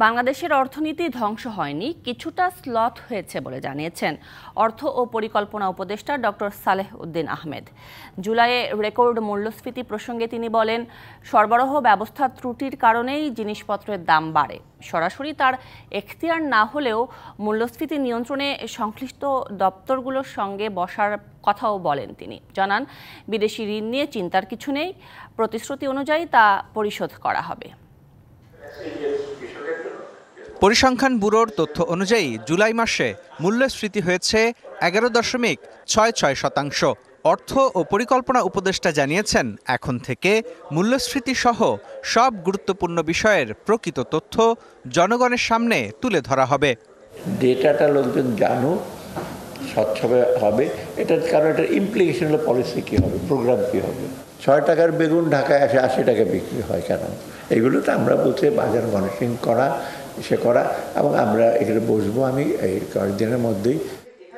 বাংলাদেশের অর্থনীতি ধ্বংস হয়নি, কিছুটা স্লথ হয়েছে বলে জানিয়েছেন অর্থ ও পরিকল্পনা উপদেষ্টা ডক্টর সালেহ উদ্দিন আহমেদ। জুলাইয়ে রেকর্ড মূল্যস্ফীতি প্রসঙ্গে তিনি বলেন, সরবরাহ ব্যবস্থার ত্রুটির কারণেই জিনিসপত্রের দাম বাড়ে। সরাসরি তার এখতিয়ার না হলেও মূল্যস্ফীতি নিয়ন্ত্রণে সংশ্লিষ্ট দপ্তরগুলোর সঙ্গে বসার কথাও বলেন তিনি। জানান, বিদেশি ঋণ নিয়ে চিন্তার কিছু নেই, প্রতিশ্রুতি অনুযায়ী তা পরিশোধ করা হবে। পরিসংখ্যান ব্যুরোর তথ্য অনুযায়ী জুলাই মাসে মূল্যস্ফীতি হয়েছে 11.66%। অর্থ ও পরিকল্পনা উপদেষ্টা জানিয়েছেন, এখন থেকে মূল্যস্ফীতি সহ সব গুরুত্বপূর্ণ বিষয়ের প্রকৃত তথ্য জনগণের সামনে তুলে ধরা হবে। ডেটাটা লোকজন জানুক, স্বচ্ছ হবে, এটার কারণ এটার ইমপ্লিকেশন হলো পলিসি কী হবে, প্রোগ্রাম কী হবে। 6 টাকার বেগুন ঢাকায় 80 টাকা বিক্রি হয় কেন? এগুলো তো আমরা বলছি বাজার মনিটরিং করা এবং আমরা এখানে বসবো আমি এই কয়েকদিনের মধ্যেই।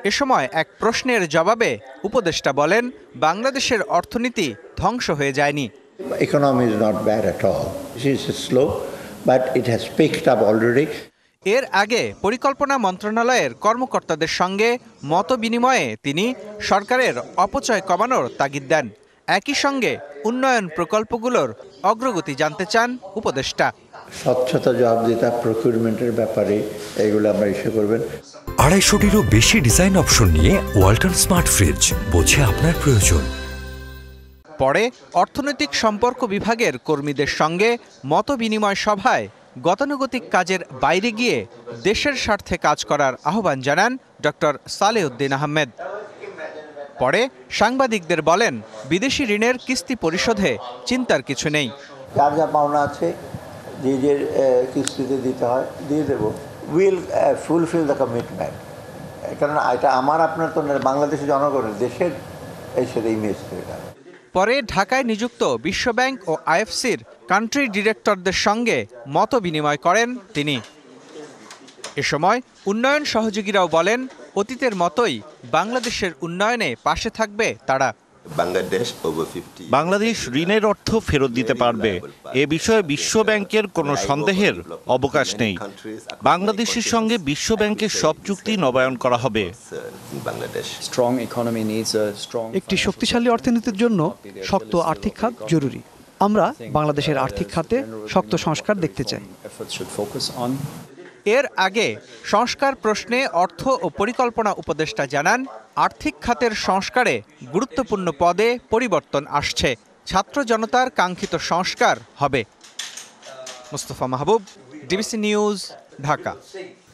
এ সময় এক প্রশ্নের জবাবে উপদেষ্টা বলেন, বাংলাদেশের অর্থনীতি ধ্বংস হয়ে যায়নি। Economy is not bad at all, it is slow but it has picked up already. এর আগে পরিকল্পনা মন্ত্রণালয়ের কর্মকর্তাদের সঙ্গে মত বিনিময়ে তিনি সরকারের অপচয় কমানোর তাগিদ দেন। একই সঙ্গে উন্নয়ন প্রকল্পগুলোর অগ্রগতি জানতে চান উপদেষ্টা। স্বচ্ছতা, জবাবদিহিতা, প্রকিউরমেন্টের ব্যাপারে এগুলো আমরা ইস্যু করবেন। 250-টিরও বেশি ডিজাইন অপশন নিয়ে ওয়ালটন স্মার্ট ফ্রিজ, বোঝে আপনার প্রয়োজন। পরে অর্থনৈতিক সম্পর্ক বিভাগের কর্মীদের সঙ্গে মত বিনিময় সভায় গতানুগতিক কাজের বাইরে গিয়ে দেশের স্বার্থে কাজ করার আহ্বান জানান ডক্টর সালেহ উদ্দিন আহমেদ। পরে সাংবাদিকদের বলেন, বিদেশি ঋণের কিস্তি পরিশোধে চিন্তার কিছু নেই। যার যা পাওনা আছে, যে কিস্তিতে দিতে হয় দিয়ে দেবো। Will fulfil the commitment. কারণ এটা আমার আপনার তো বাংলাদেশের জনগণের, দেশের এই সাথে ইমেজ। পরে ঢাকায় নিযুক্ত বিশ্বব্যাংক ও আইএফসির কান্ট্রি ডিরেক্টরদের সঙ্গে মত বিনিময় করেন তিনি। এ সময় উন্নয়ন সহযোগীরাও বলেন, অতীতের মতোই বাংলাদেশের উন্নয়নে পাশে থাকবে তারা। বাংলাদেশ ঋণের অর্থ ফেরত দিতে পারবে, এ বিষয়ে বিশ্বব্যাংকের কোনো সন্দেহের অবকাশ নেই। বাংলাদেশের সঙ্গে বিশ্বব্যাংকের সব চুক্তি নবায়ন করা হবে। একটি শক্তিশালী অর্থনীতির জন্য শক্ত আর্থিক খাত জরুরি। আমরা বাংলাদেশের আর্থিক খাতে শক্ত সংস্কার দেখতে চাই। এর আগে সংস্কার প্রশ্নে অর্থ ও পরিকল্পনা উপদেষ্টা জানান, আর্থিক খাতের সংস্কারে গুরুত্বপূর্ণ পদে পরিবর্তন আসছে। ছাত্র জনতার কাঙ্ক্ষিত সংস্কার হবে। মুস্তফা মাহবুব, ডিবিসি নিউজ, ঢাকা।